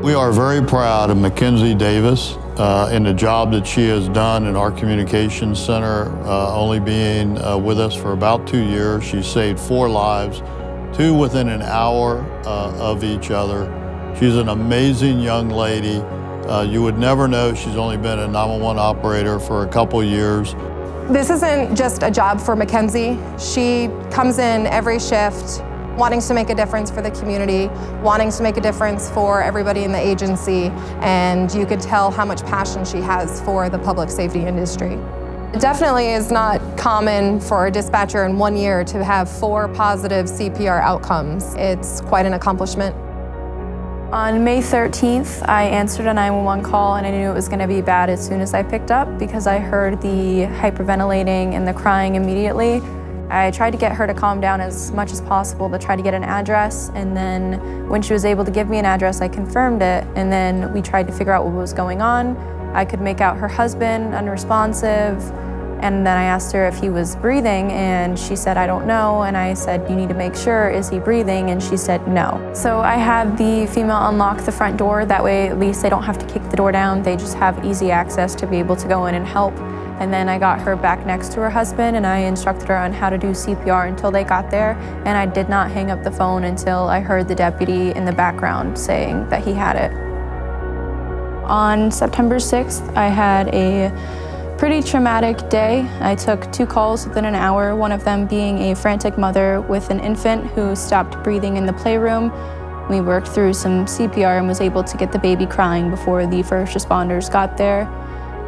We are very proud of Mackenzie Davis and the job that she has done in our communications center, only being with us for about 2 years. She saved 4 lives, 2 within an hour of each other. She's an amazing young lady. You would never know she's only been a 911 operator for a couple years. This isn't just a job for Mackenzie. She comes in every shift wanting to make a difference for the community, wanting to make a difference for everybody in the agency, and you could tell how much passion she has for the public safety industry. It definitely is not common for a dispatcher in 1 year to have 4 positive CPR outcomes. It's quite an accomplishment. On May 13th, I answered a 911 call and I knew it was going to be bad as soon as I picked up because I heard the hyperventilating and the crying immediately. I tried to get her to calm down as much as possible to try to get an address, and then when she was able to give me an address, I confirmed it, and then we tried to figure out what was going on. I could make out her husband, unresponsive, and then I asked her if he was breathing, and she said, I don't know, and I said, you need to make sure, is he breathing? And she said, no. So I had the female unlock the front door, that way at least they don't have to kick the door down, they just have easy access to be able to go in and help. And then I got her back next to her husband and I instructed her on how to do CPR until they got there. And I did not hang up the phone until I heard the deputy in the background saying that he had it. On September 6th, I had a pretty traumatic day. I took 2 calls within an hour, one of them being a frantic mother with an infant who stopped breathing in the playroom. We worked through some CPR and was able to get the baby crying before the first responders got there.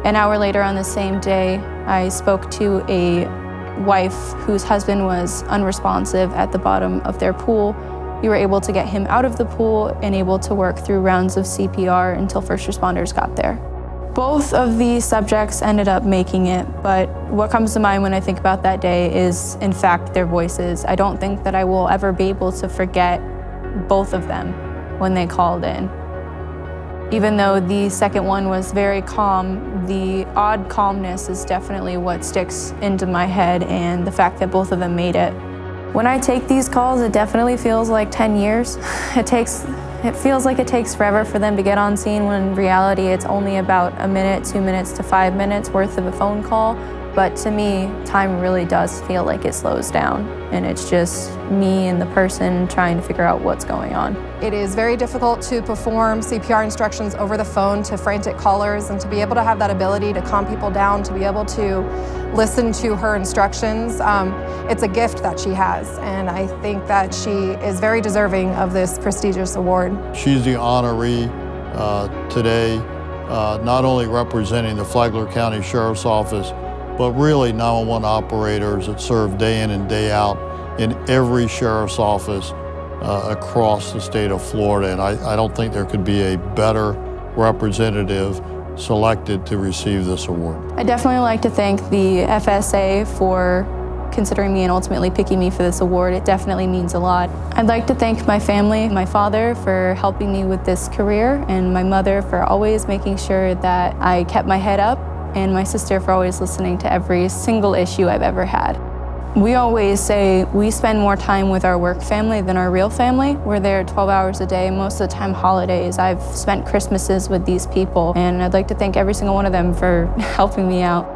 An hour later on the same day, I spoke to a wife whose husband was unresponsive at the bottom of their pool. We were able to get him out of the pool and able to work through rounds of CPR until first responders got there. Both of the subjects ended up making it, but what comes to mind when I think about that day is, in fact, their voices. I don't think that I will ever be able to forget both of them when they called in. Even though the second one was very calm, the odd calmness is definitely what sticks into my head, and the fact that both of them made it. When I take these calls, it definitely feels like 10 years. It feels like it takes forever for them to get on scene, when in reality it's only about 1 minute, 2 minutes to 5 minutes worth of a phone call. But to me, time really does feel like it slows down, and it's just me and the person trying to figure out what's going on. It is very difficult to perform CPR instructions over the phone to frantic callers, and to be able to have that ability to calm people down, to be able to listen to her instructions, it's a gift that she has, and I think that she is very deserving of this prestigious award. She's the honoree today, not only representing the Flagler County Sheriff's Office, but really 911 operators that serve day in and day out in every sheriff's office across the state of Florida. And I don't think there could be a better representative selected to receive this award. I definitely like to thank the FSA for considering me and ultimately picking me for this award. It definitely means a lot. I'd like to thank my family, my father for helping me with this career, and my mother for always making sure that I kept my head up, and my sister for always listening to every single issue I've ever had. We always say we spend more time with our work family than our real family. We're there 12 hours a day, most of the time holidays. I've spent Christmases with these people, and I'd like to thank every single one of them for helping me out.